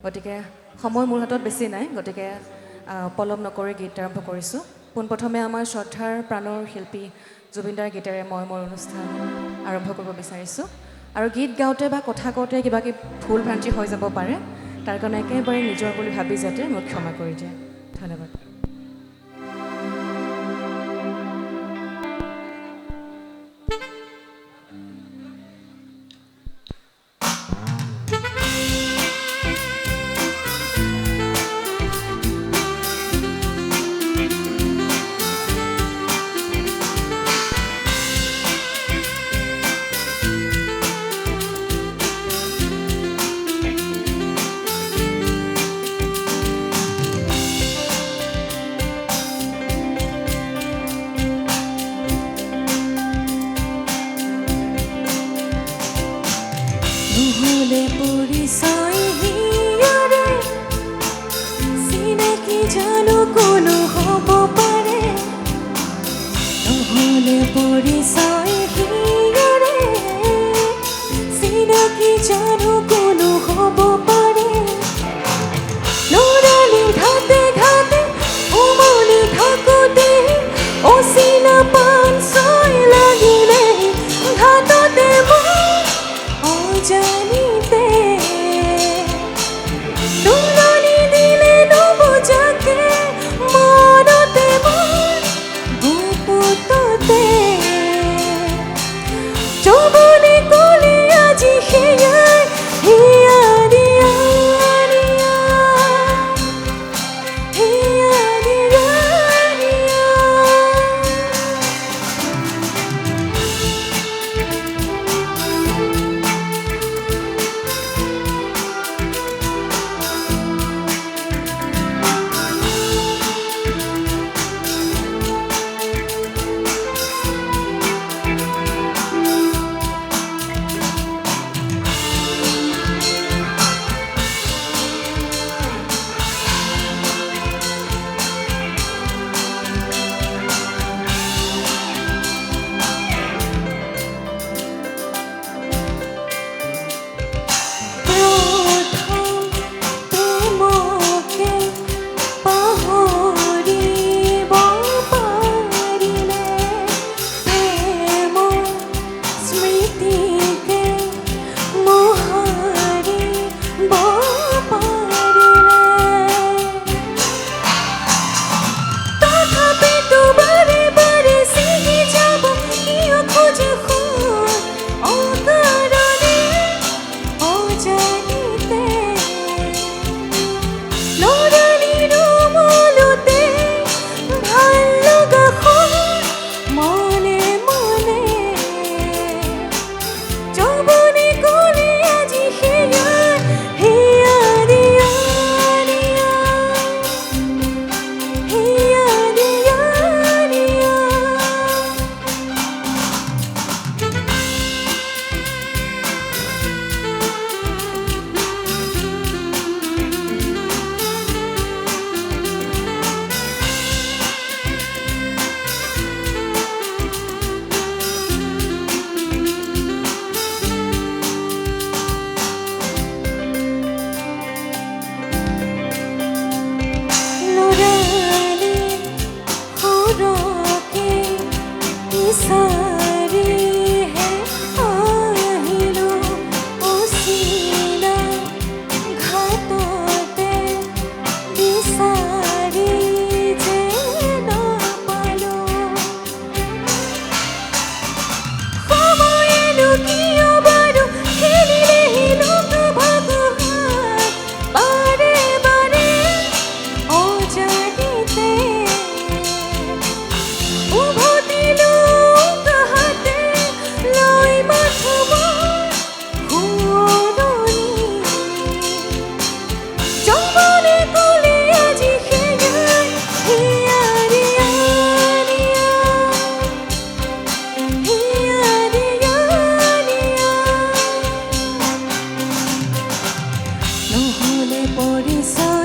গতিকে সময় মোৰ হাতত বেছি নাই গতিকে পলম নকৰি গীত আৰম্ভ কৰিছোঁ পোনপ্ৰথমে আমাৰ শ্ৰদ্ধাৰ প্ৰাণৰ শিল্পী জুবিনদাৰ গীতেৰে মই মোৰ অনুষ্ঠান আৰম্ভ কৰিব বিচাৰিছোঁ আৰু গীত গাওঁতে বা কথা কওঁতে কিবা কি ভুল ভ্ৰান্তি হৈ যাব পাৰে তাৰ কাৰণে একেবাৰে নিজৰ বুলি ভাবি যাতে মোক ক্ষমা কৰি দিয়ে ধন্যবাদ নহলে পৰিচয় হিয়াৰে চিনাকি জানো কোনো হ'ব পাৰে নহলে পৰিচয় হিয়াৰে চিনাকি জানো কোনো হ'ব পাৰে লৰালি ঘাটে ঘাটে উমলি থাকোঁতে অচিনা পান ছয় লাগিলে ঘাটতে জানিতে তুলনি দিলে নবুজাকে মনতে মোৰ বুকুততে যৌৱনে ক'লে আজি সেয়াই হিয়া দিয়া হিয়া দিয়া নহলে পৰিচয়